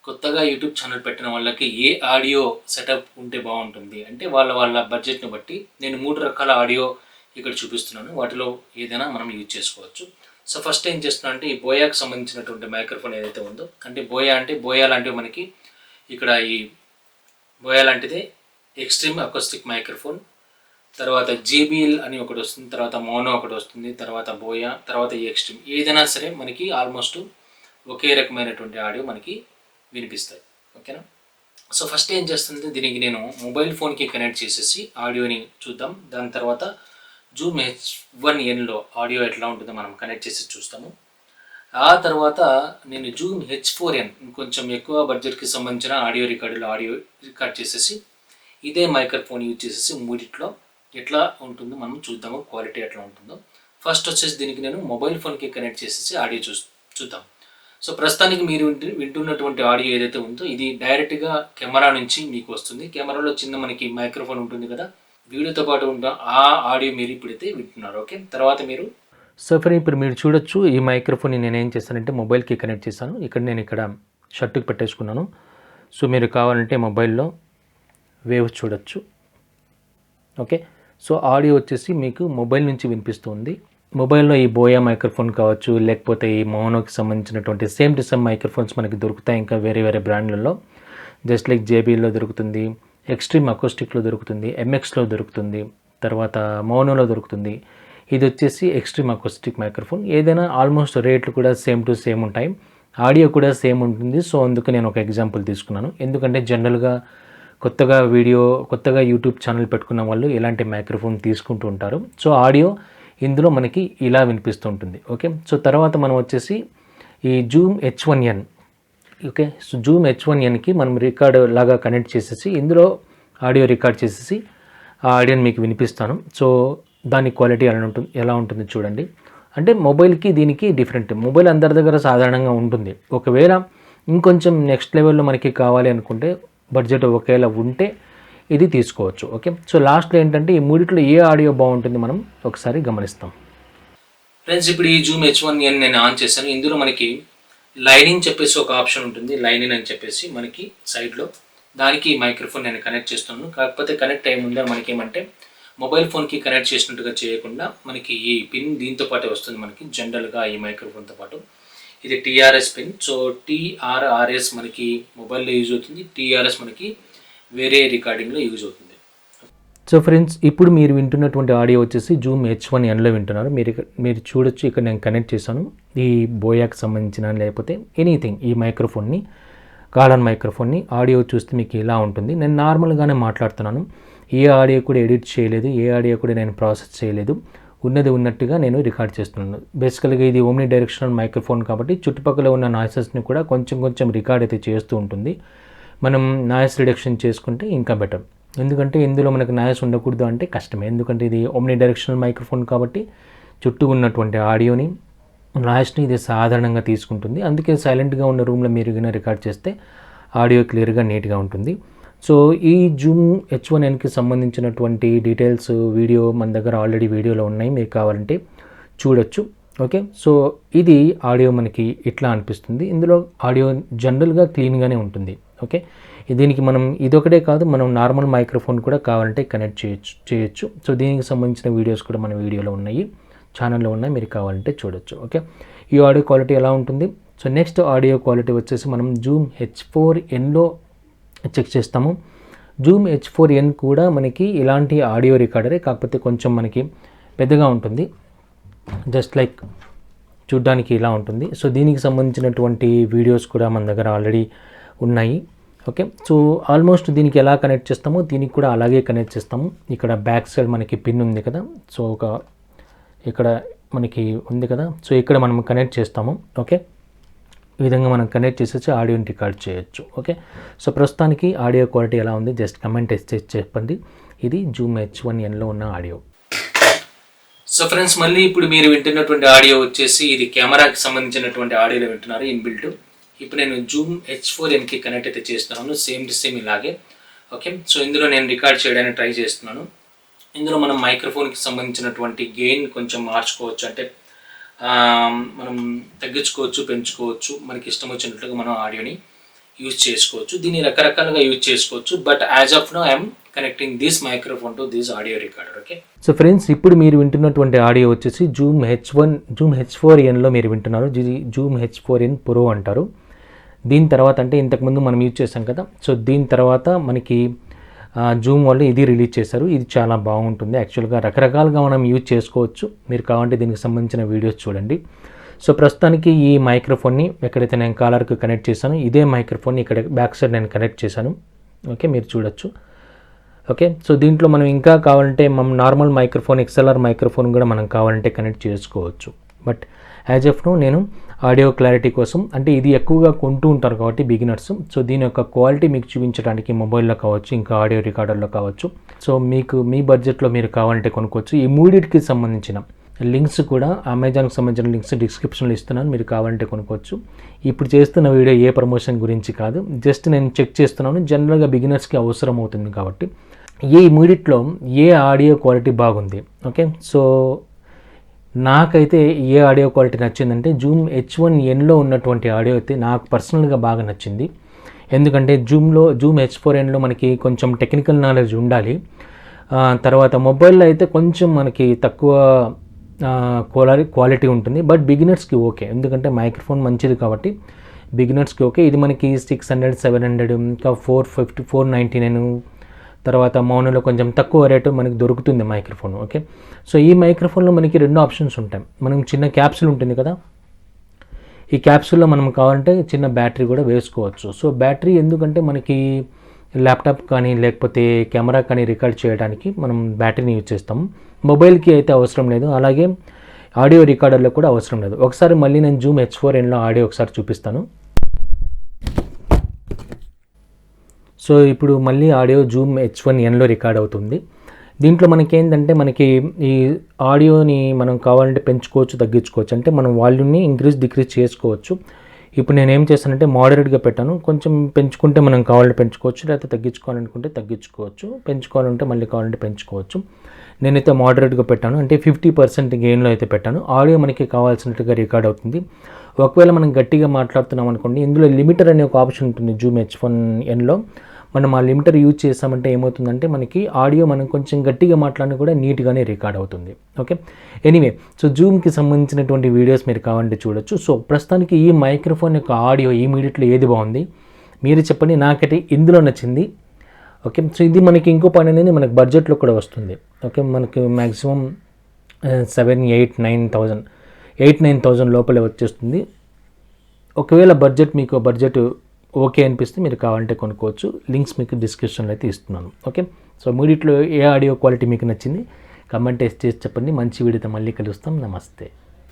కొత్తగా YouTube channel పెట్టిన వాళ్ళకి ఏ ఆడియో సెటప్ ఉంటే బాగుంటుంది అంటే వాళ్ళ బడ్జెట్ని బట్టి నేను 3 రకాల ఆడియో ఇక్కడ చూపిస్తున్నాను. వాటిలో ఏదైనా మనం యూజ్ చేసుకోవచ్చు. సో ఫస్ట్ ఏం చేస్తున్నా అంటే ఈ బోయాకి సంబంధించినటువంటి మైక్రోఫోన్ ఏదైతే ఉందో, అంటే బోయా లాంటివి మనకి ఇక్కడ ఈ బోయా లాంటిదే ఎక్స్ట్రీమ్ అకోస్టిక్ మైక్రోఫోన్, తర్వాత జేబిఎల్ అని ఒకటి వస్తుంది, తర్వాత మోనో ఒకటి వస్తుంది, తర్వాత బోయా, తర్వాత ఈ ఎక్స్ట్రీమ్. ఏదైనా సరే మనకి ఆల్మోస్ట్ ఒకే రకమైనటువంటి ఆడియో మనకి వినిపిస్తాయి. ఓకేనా. సో ఫస్ట్ ఏం చేస్తుంది, దీనికి నేను మొబైల్ ఫోన్కి కనెక్ట్ చేసేసి ఆడియోని చూద్దాం. దాని తర్వాత జూమ్ H1Nలో ఆడియో ఎట్లా ఉంటుందో మనం కనెక్ట్ చేసి చూస్తాము. ఆ తర్వాత నేను జూమ్ H4n కొంచెం ఎక్కువ బడ్జెట్కి సంబంధించిన ఆడియో రికార్డ్ చేసేసి ఇదే మైక్రోఫోన్ యూజ్ చేసేసి మూడిట్లో ఎట్లా ఉంటుందో మనం చూద్దాము, క్వాలిటీ ఎట్లా ఉంటుందో. ఫస్ట్ వచ్చేసి దీనికి నేను మొబైల్ ఫోన్కి కనెక్ట్ చేసేసి ఆడియో చూద్దాం. సో ప్రస్తుతానికి మీరు వింటున్నటువంటి ఆడియో ఏదైతే ఉందో ఇది డైరెక్ట్గా కెమెరా నుంచి మీకు వస్తుంది. కెమెరాలో చిన్న మనకి మైక్రోఫోన్ ఉంటుంది కదా, వీడియోతో పాటు ఉన్న ఆ ఆడియో మీరు ఇప్పుడైతే వింటున్నారు. ఓకే, తర్వాత మీరు ఇప్పుడు మీరు చూడొచ్చు ఈ మైక్రోఫోన్ నేను ఏం చేస్తానంటే మొబైల్కి కనెక్ట్ చేశాను. నేను ఇక్కడ షర్టుకి పెట్టేసుకున్నాను. సో మీరు కావాలంటే మొబైల్లో వేవ్ చూడొచ్చు. ఓకే, సో ఆడియో వచ్చేసి మీకు మొబైల్ నుంచి వినిపిస్తుంది. మొబైల్లో ఈ బోయా మైక్రోఫోన్ కావచ్చు, లేకపోతే ఈ మోనోకి సంబంధించినటువంటి సేమ్ టు సేమ్ మైక్రోఫోన్స్ మనకి దొరుకుతాయి ఇంకా వేరే బ్రాండ్లలో. జస్ట్ లైక్ జేబీఎల్లో దొరుకుతుంది, ఎక్స్ట్రీమ్ అకోస్టిక్లో దొరుకుతుంది, ఎంఎక్స్లో దొరుకుతుంది, తర్వాత మోనోలో దొరుకుతుంది. ఇది వచ్చేసి ఎక్స్ట్రీమ్ అకోస్టిక్ మైక్రోఫోన్. ఏదైనా ఆల్మోస్ట్ రేట్లు కూడా సేమ్ టు సేమ్ ఉంటాయి, ఆడియో కూడా సేమ్ ఉంటుంది. సో అందుకు నేను ఒక ఎగ్జాంపుల్ తీసుకున్నాను. ఎందుకంటే జనరల్గా కొత్తగా యూట్యూబ్ ఛానల్ పెట్టుకున్న వాళ్ళు ఇలాంటి మైక్రోఫోన్ తీసుకుంటూ ఉంటారు. సో ఆడియో ఇందులో మనకి ఇలా వినిపిస్తూ ఉంటుంది. ఓకే, సో తర్వాత మనం వచ్చేసి ఈ zoom H1N. Okay, so zoom H1Nకి మనం రికార్డ్ లాగా కనెక్ట్ చేసేసి ఇందులో ఆడియో రికార్డ్ చేసేసి ఆ ఆడియోని మీకు వినిపిస్తాను. సో దాని క్వాలిటీ ఎలా ఉంటుంది చూడండి. అంటే మొబైల్కి దీనికి డిఫరెంట్. మొబైల్ అందరి దగ్గర సాధారణంగా ఉంటుంది. ఒకవేళ ఇంకొంచెం నెక్స్ట్ లెవెల్లో మనకి కావాలి అనుకుంటే బడ్జెట్ ఒకేలా ఉంటే ఇది తీసుకోవచ్చు. ఓకే, సో లాస్ట్లో ఏంటంటే ఈ మూడిట్లో ఏ ఆడియో బాగుంటుంది మనం ఒకసారి గమనిస్తాం. ఫ్రెండ్స్, ఇప్పుడు ఈ జూమ్ H1N నేను ఆన్ చేశాను. ఇందులో మనకి లైనింగ్ చెప్పేసి ఒక ఆప్షన్ ఉంటుంది. లైనింగ్ అని చెప్పేసి మనకి సైడ్లో దానికి మైక్రోఫోన్ నేను కనెక్ట్ చేస్తున్నాను. కాకపోతే కనెక్ట్ అయ్యే ముందే మనకి ఏమంటే మొబైల్ ఫోన్కి కనెక్ట్ చేసినట్టుగా చేయకుండా మనకి ఈ పిన్ దీంతో పాటే వస్తుంది. మనకి జనరల్గా ఈ మైక్రోఫోన్తో పాటు ఇది TRS పిన్. సో TRRS మనకి మొబైల్లో యూజ్ అవుతుంది, TRS మనకి వేరే రికార్డింగ్లో యూజ్ అవుతుంది. సో ఫ్రెండ్స్, ఇప్పుడు మీరు వింటున్నటువంటి ఆడియో వచ్చేసి జూమ్ H1Nలో వింటున్నారు. మీరు చూడొచ్చు, ఇక్కడ నేను కనెక్ట్ చేశాను ఈ బోయాకి సంబంధించిన లేకపోతే ఎనీథింగ్ ఈ మైక్రోఫోన్ని, కాలర్ మైక్రోఫోన్ని. ఆడియో చూస్తే మీకు ఇలా ఉంటుంది. నేను నార్మల్గానే మాట్లాడుతున్నాను, ఏ ఆడియో కూడా ఎడిట్ చేయలేదు, ఏ ఆడియో కూడా నేను ప్రాసెస్ చేయలేదు. ఉన్నది ఉన్నట్టుగా నేను రికార్డ్ చేస్తున్నాను. బేసికల్గా ఇది ఓమ్ని డైరెక్షనల్ మైక్రోఫోన్ కాబట్టి చుట్టుపక్కల ఉన్న నాయిసెస్ని కూడా కొంచెం రికార్డ్ అయితే చేస్తూ ఉంటుంది. మనం నాయిస్ రిడక్షన్ చేసుకుంటే ఇంకా బెటర్. ఎందుకంటే ఇందులో మనకు నాయిస్ ఉండకూడదు అంటే కష్టమే. ఎందుకంటే ఇది ఓమ్ని డైరెక్షనల్ మైక్రోఫోన్ కాబట్టి చుట్టూ ఉన్నటువంటి ఆడియోని, నాయిస్ని ఇది సాధారణంగా తీసుకుంటుంది. అందుకే సైలెంట్గా ఉన్న రూమ్లో మీరు గిన రికార్డ్ చేస్తే ఆడియో క్లియర్గా నీట్గా ఉంటుంది. సో ఈ జూమ్ H1Nకి సంబంధించినటువంటి డీటెయిల్స్ వీడియో మన దగ్గర ఆల్రెడీ వీడియోలో ఉన్నాయి, మీరు కావాలంటే చూడొచ్చు. ఓకే, సో ఇది ఆడియో మనకి ఇట్లా అనిపిస్తుంది. ఇందులో ఆడియో జనరల్గా క్లీన్గానే ఉంటుంది. ఓకే, దీనికి మనం ఇదొకటే కాదు, మనం నార్మల్ మైక్రోఫోన్ కూడా కావాలంటే కనెక్ట్ చేయొచ్చు. సో దీనికి సంబంధించిన వీడియోస్ కూడా మన వీడియోలో ఉన్నాయి, ఛానల్లో ఉన్నాయి, మీరు కావాలంటే చూడొచ్చు. ఓకే, ఈ ఆడియో క్వాలిటీ ఎలా ఉంటుంది. సో నెక్స్ట్ ఆడియో క్వాలిటీ వచ్చేసి మనం జూమ్ H4Nలో చెక్ చేస్తాము. జూమ్ H4N కూడా మనకి ఇలాంటి ఆడియో రికార్డరే, కాకపోతే కొంచెం మనకి పెద్దగా ఉంటుంది. జస్ట్ లైక్ చూడ్డానికి ఇలా ఉంటుంది. సో దీనికి సంబంధించినటువంటి వీడియోస్ కూడా మన దగ్గర ఆల్రెడీ ఉన్నాయి. ఓకే, సో ఆల్మోస్ట్ దీనికి ఎలా కనెక్ట్ చేస్తామో దీనికి కూడా అలాగే కనెక్ట్ చేస్తాము. ఇక్కడ బ్యాక్ సైడ్ మనకి పిన్ ఉంది కదా, సో ఇక్కడ మనకి ఉంది కదా, సో ఇక్కడ మనం కనెక్ట్ చేస్తాము. ఓకే, ఈ విధంగా మనం కనెక్ట్ చేసేసి ఆడియోని రికార్డ్ చేయొచ్చు. ఓకే, సో ప్రస్తుతానికి ఆడియో క్వాలిటీ ఎలా ఉంది జస్ట్ కమెంట్ చేసి చెప్పండి. ఇది జూమ్ H1Nలో ఉన్న ఆడియో. సో ఫ్రెండ్స్, మళ్ళీ ఇప్పుడు మీరు వింటున్నటువంటి ఆడియో వచ్చేసి ఇది కెమెరాకి సంబంధించినటువంటి ఆడియోలో వింటున్నారు ఇన్బిల్ట్. ఇప్పుడు నేను జూమ్ H4Nకి కనెక్ట్ అయితే చేస్తున్నాను, సేమ్ టు సేమ్ ఇలాగే. ఓకే, సో ఇందులో నేను రికార్డ్ చేయడానికి ట్రై చేస్తున్నాను. ఇందులో మనం మైక్రోఫోన్కి సంబంధించినటువంటి గెయిన్ కొంచెం మార్చుకోవచ్చు, అంటే మనం తగ్గించుకోవచ్చు, పెంచుకోవచ్చు, మనకి ఇష్టం వచ్చినట్లుగా మనం ఆడియోని యూజ్ చేసుకోవచ్చు. దీన్ని రకరకాలుగా యూజ్ చేసుకోవచ్చు. But as of now I'm connecting this microphone to this audio recorder. Okay, so friends, ఇప్పుడు మీరు వింటున్నటువంటి ఆడియో వచ్చేసి జూమ్ H4nలో మీరు వింటున్నారు. జూమ్ H4n Pro అంటారు. దీని తర్వాత అంటే ఇంతకుముందు మనం యూజ్ చేసాం కదా, సో దీని తర్వాత మనకి జూమ్ వాళ్ళు ఇది రిలీజ్ చేశారు. ఇది చాలా బాగుంటుంది. యాక్చువల్గా రకరకాలుగా మనం యూజ్ చేసుకోవచ్చు. మీరు కావాలంటే దీనికి సంబంధించిన వీడియోస్ చూడండి. సో ప్రస్తుతానికి ఈ మైక్రోఫోన్ని ఎక్కడైతే నేను కాలర్కి కనెక్ట్ చేశాను, ఇదే మైక్రోఫోన్ని ఇక్కడ బ్యాక్ సైడ్ నేను కనెక్ట్ చేశాను. ఓకే, మీరు చూడొచ్చు. ఓకే, సో దీంట్లో మనం ఇంకా కావాలంటే మనం నార్మల్ మైక్రోఫోన్, XLR మైక్రోఫోన్ కూడా మనం కావాలంటే కనెక్ట్ చేసుకోవచ్చు. బట్ యాజ్ ఆఫ్ నో నేను ఆడియో క్లారిటీ కోసం, అంటే ఇది ఎక్కువగా కొంటూ ఉంటారు కాబట్టి బిగినర్స్, సో దీని యొక్క క్వాలిటీ మీకు చూపించడానికి మొబైల్లో కావచ్చు, ఇంకా ఆడియో రికార్డర్లో కావచ్చు, సో మీకు మీ బడ్జెట్లో మీరు కావాలంటే కొనుక్కోవచ్చు. ఈ మూడింటికి సంబంధించిన లింక్స్ కూడా అమెజాన్కి సంబంధించిన లింక్స్ డిస్క్రిప్షన్లో ఇస్తున్నాను, మీరు కావాలంటే కొనుక్కోవచ్చు. ఇప్పుడు చేస్తున్న వీడియో ఏ ప్రమోషన్ గురించి కాదు, జస్ట్ నేను చెక్ చేస్తున్నాను. జనరల్గా బిగినర్స్కి అవసరం అవుతుంది కాబట్టి ఈ మూడిట్లో ఏ ఆడియో క్వాలిటీ బాగుంది. ఓకే, సో నాకైతే ఏ ఆడియో క్వాలిటీ నచ్చిందంటే జూమ్ H1nలో ఉన్నటువంటి ఆడియో అయితే నాకు పర్సనల్గా బాగా నచ్చింది. ఎందుకంటే జూమ్ H4nలో మనకి కొంచెం టెక్నికల్ నాలెడ్జ్ ఉండాలి. తర్వాత మొబైల్లో అయితే కొంచెం మనకి తక్కువ క్వాలిటీ ఉంటుంది. బట్ బిగినర్స్కి ఓకే, ఎందుకంటే మైక్రోఫోన్ మంచిది కాబట్టి బిగినర్స్కి ఓకే. ఇది మనకి 600, 700, ఇంకా 450, 499, తర్వాత మౌనలో కొంచెం తక్కువ రేటు మనకి దొరుకుతుంది మైక్రోఫోన్. ఓకే, సో ఈ మైక్రోఫోన్లో మనకి 2 ఆప్షన్స్ ఉంటాయి. మనం చిన్న క్యాప్సూల్ ఉంటుంది కదా, ఈ క్యాప్సూల్లో మనం కావాలంటే చిన్న బ్యాటరీ కూడా వేసుకోవచ్చు. సో బ్యాటరీ ఎందుకంటే మనకి ల్యాప్టాప్ కానీ లేకపోతే కెమెరా కానీ రికార్డ్ చేయడానికి మనం బ్యాటరీని యూజ్ చేస్తాం. మొబైల్కి అయితే అవసరం లేదు, అలాగే ఆడియో రికార్డర్లో కూడా అవసరం లేదు. ఒకసారి మళ్ళీ నేను జూమ్ H4nలో ఆడియో ఒకసారి చూపిస్తాను. సో ఇప్పుడు మళ్ళీ ఆడియో జూమ్ H1nలో రికార్డ్ అవుతుంది. దీంట్లో మనకి ఏంటంటే మనకి ఈ ఆడియోని మనం కావాలంటే పెంచుకోవచ్చు, తగ్గించుకోవచ్చు. అంటే మనం వాల్యూమ్ని డిక్రీజ్ చేసుకోవచ్చు. ఇప్పుడు నేను ఏం చేస్తానంటే మోడరేట్గా పెట్టాను. కొంచెం పెంచుకుంటే మనం కావాలంటే పెంచుకోవచ్చు, లేకపోతే తగ్గించుకోవాలనుకుంటే తగ్గించుకోవచ్చు, పెంచుకోవాలంటే మళ్ళీ కావాలంటే పెంచుకోవచ్చు. నేనైతే మోడరేట్గా పెట్టాను, అంటే 50% గెయిన్లో అయితే పెట్టాను. ఆడియో మనకి కావాల్సినట్టుగా రికార్డ్ అవుతుంది. ఒకవేళ మనం గట్టిగా మాట్లాడుతున్నాం అనుకోండి, ఇందులో లిమిటర్ అనే ఒక ఆప్షన్ ఉంటుంది జూమ్ H1nలో. మనం ఆ లిమిటర్ యూజ్ చేసామంటే ఏమవుతుందంటే మనకి ఆడియో మనం కొంచెం గట్టిగా మాట్లాడినా కూడా నీట్గానే రికార్డ్ అవుతుంది. ఓకే, ఎనీవే, సో జూమ్కి సంబంధించినటువంటి వీడియోస్ మీరు కావాలంటే చూడొచ్చు. సో ప్రస్తుతానికి ఈ మైక్రోఫోన్ యొక్క ఆడియో ఈ మీడియట్లో ఏది బాగుంది మీరు చెప్పండి. నాకైతే ఇందులో నచ్చింది. ఓకే, సో ఇది మనకి ఇంకో పని అనేది మనకి బడ్జెట్లో కూడా వస్తుంది. ఓకే, మనకి మ్యాక్సిమం 8,000-9,000 లోపలే వచ్చేస్తుంది. ఒకవేళ మీకు బడ్జెట్ ఓకే అనిపిస్తే మీరు కావాలంటే కొనుక్కోవచ్చు. లింక్స్ మీకు డిస్క్రిప్షన్లో అయితే ఇస్తున్నాను. ఓకే, సో మూడిట్లో ఏ ఆడియో క్వాలిటీ మీకు నచ్చింది కామెంట్ చేసి చెప్పండి. మంచి వీడియోతో మళ్ళీ కలుస్తాం. నమస్తే.